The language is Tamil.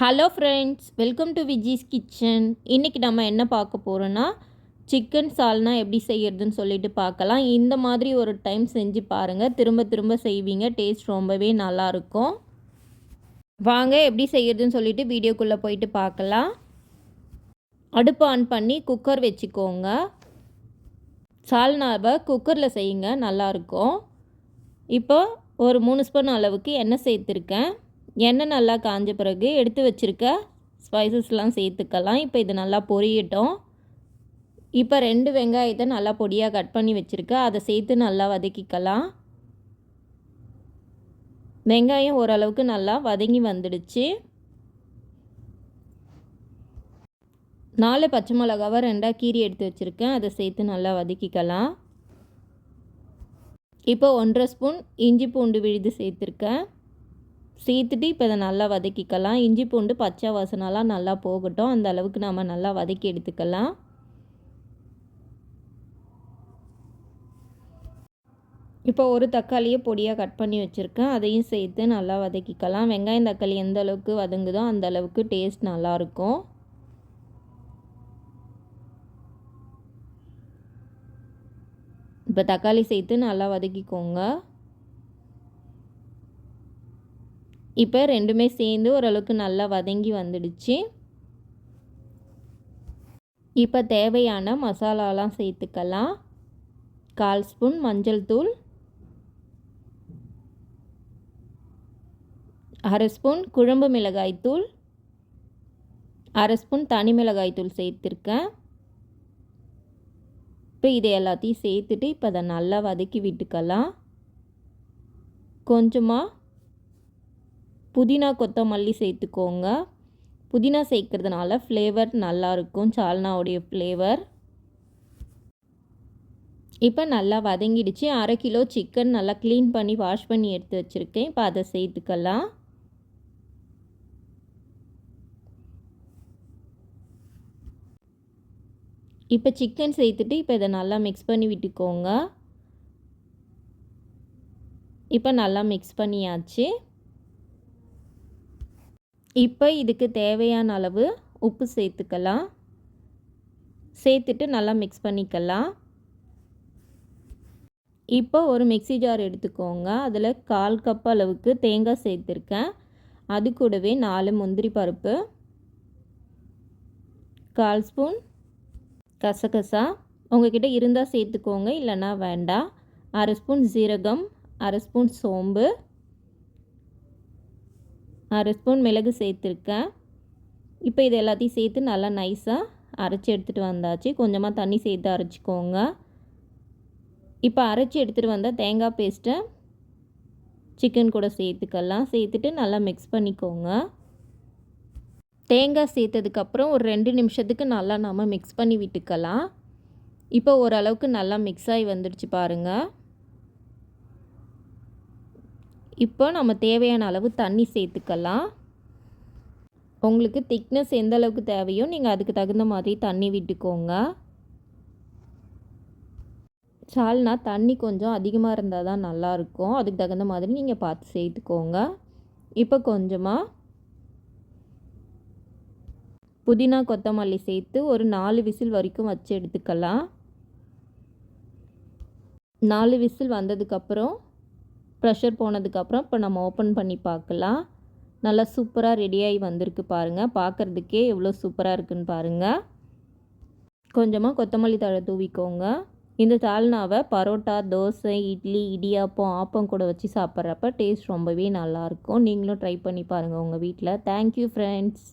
Hello friends, welcome to Viji's kitchen. இன்றைக்கி நம்ம என்ன பார்க்க போகிறோன்னா, சிக்கன் சால்னா எப்படி செய்கிறதுன்னு சொல்லிட்டு பார்க்கலாம். இந்த மாதிரி ஒரு டைம் செஞ்சு பாருங்கள், திரும்ப திரும்ப செய்வீங்க. டேஸ்ட் ரொம்பவே நல்லாயிருக்கும். வாங்க எப்படி செய்கிறதுன்னு சொல்லிட்டு வீடியோக்குள்ளே போயிட்டு பார்க்கலாம். அடுப்பு ஆன் பண்ணி குக்கர் வச்சுக்கோங்க. சால்னாவை குக்கரில் செய்யுங்க, நல்லாயிருக்கும். இப்போ ஒரு 3 ஸ்பூன் அளவுக்கு எண்ணெய் சேர்த்துருக்கேன். எண்ணெய் நல்லா காஞ்ச பிறகு எடுத்து வச்சுருக்க ஸ்பைசஸ்லாம் சேர்த்துக்கலாம். இப்போ இது நல்லா பொரியட்டும். இப்போ 2 வெங்காயத்தை நல்லா பொடியாக கட் பண்ணி வச்சுருக்கேன், அதை சேர்த்து நல்லா வதக்கிக்கலாம். வெங்காயம் ஓரளவுக்கு நல்லா வதங்கி வந்துடுச்சு. 4 பச்சை மிளகாவை 2ஆக கீரி எடுத்து வச்சுருக்கேன், அதை சேர்த்து நல்லா வதக்கிக்கலாம். இப்போ 1.5 ஸ்பூன் இஞ்சி பூண்டு விழுது சேர்த்துருக்கேன். சேர்த்துட்டு இப்போ இதை நல்லா வதக்கிக்கலாம். இஞ்சி பூண்டு பச்சை வாசனைலாம் நல்லா போகட்டும், அந்த அளவுக்கு நம்ம நல்லா வதக்கி எடுத்துக்கலாம். இப்போ ஒரு தக்காளியை பொடியாக கட் பண்ணி வச்சுருக்கேன், அதையும் சேர்த்து நல்லா வதக்கிக்கலாம். வெங்காயம் தக்காளி எந்த அளவுக்கு வதங்குதோ அந்த அளவுக்கு டேஸ்ட் நல்லாயிருக்கும். இப்போ தக்காளி சேர்த்து நல்லா வதக்கிக்கோங்க. இப்போ ரெண்டுமே சேர்ந்து ஓரளவுக்கு நல்லா வதங்கி வந்துடுச்சு. இப்போ தேவையான மசாலாலாம் சேர்த்துக்கலாம். 1/4 ஸ்பூன் மஞ்சள் தூள், 1/2 ஸ்பூன் குழம்பு மிளகாய் தூள், 1/2 ஸ்பூன் தனி மிளகாய் தூள் சேர்த்துருக்கேன். இப்போ இதை எல்லாத்தையும் சேர்த்துட்டு இப்போ அதை நல்லா வதக்கி விட்டுக்கலாம். கொஞ்சமாக புதினா கொத்தமல்லி சேர்த்துக்கோங்க. புதினா சேர்க்கறதுனால ஃப்ளேவர் நல்லாயிருக்கும், சால்னாவுடைய ஃப்ளேவர். இப்போ நல்லா வதங்கிடுச்சு. 1/2 கிலோ சிக்கன் நல்லா க்ளீன் பண்ணி வாஷ் பண்ணி எடுத்து வச்சுருக்கேன். இப்போ அதை சேர்த்துக்கலாம். இப்போ சிக்கன் சேர்த்துட்டு இப்போ இதை நல்லா மிக்ஸ் பண்ணி விட்டுக்கோங்க. இப்போ நல்லா மிக்ஸ் பண்ணியாச்சு. இப்போ இதுக்கு தேவையான அளவு உப்பு சேர்த்துக்கலாம். சேர்த்துட்டு நல்லா மிக்ஸ் பண்ணிக்கலாம். இப்போ ஒரு மிக்ஸி ஜார் எடுத்துக்கோங்க. அதில் 1/4 கப் அளவுக்கு தேங்காய் சேர்த்துருக்கேன். அது கூடவே 4 முந்திரி பருப்பு, 1/4 ஸ்பூன் கசகசா, உங்கள்கிட்ட இருந்தால் சேர்த்துக்கோங்க, இல்லைன்னா வேண்டாம். 1/2 ஸ்பூன் ஜீரகம், 1/2 ஸ்பூன் சோம்பு, 1/2 ஸ்பூன் மிளகு சேர்த்துருக்கேன். இப்போ இது எல்லாத்தையும் சேர்த்து நல்லா நைஸாக அரைச்சி எடுத்துகிட்டு வந்தாச்சு. கொஞ்சமாக தண்ணி சேர்த்து அரைச்சிக்கோங்க. இப்போ அரைச்சி எடுத்துகிட்டு வந்தால் தேங்காய் பேஸ்ட்டை சிக்கன் கூட சேர்த்துக்கலாம். சேர்த்துட்டு நல்லா மிக்ஸ் பண்ணிக்கோங்க. தேங்காய் சேர்த்ததுக்கப்புறம் ஒரு 2 நிமிஷத்துக்கு நல்லா நம்ம மிக்ஸ் பண்ணி விட்டுக்கலாம். இப்போ ஓரளவுக்கு நல்லா மிக்ஸ் ஆகி வந்துடுச்சு பாருங்கள். இப்போ நம்ம தேவையான அளவு தண்ணி சேர்த்துக்கலாம். உங்களுக்கு திக்னஸ் எந்த அளவுக்கு தேவையோ நீங்கள் அதுக்கு தகுந்த மாதிரி தண்ணி விட்டுக்கோங்க. சால்னா தண்ணி கொஞ்சம் அதிகமாக இருந்தால் தான் நல்லாயிருக்கும், அதுக்கு தகுந்த மாதிரி நீங்கள் பார்த்து சேர்த்துக்கோங்க. இப்போ கொஞ்சமாக புதினா கொத்தமல்லி சேர்த்து ஒரு 4 விசில் வரைக்கும் வச்சு எடுத்துக்கலாம். 4 விசில் வந்ததுக்கப்புறம் ப்ரெஷர் போனதுக்கப்புறம் இப்போ நம்ம ஓப்பன் பண்ணி பார்க்கலாம். நல்லா சூப்பராக ரெடியாகி வந்திருக்கு பாருங்கள். பார்க்குறதுக்கே எவ்வளோ சூப்பராக இருக்குன்னு பாருங்கள். கொஞ்சமாக கொத்தமல்லி தழை தூவிக்கோங்க. இந்த சால்னாவை பரோட்டா, தோசை, இட்லி, இடியாப்பம், ஆப்பம் கூட வச்சு சாப்பிட்றப்ப டேஸ்ட் ரொம்பவே நல்லாயிருக்கும். நீங்களும் ட்ரை பண்ணி பாருங்கள் உங்கள் வீட்டில். Thank you friends.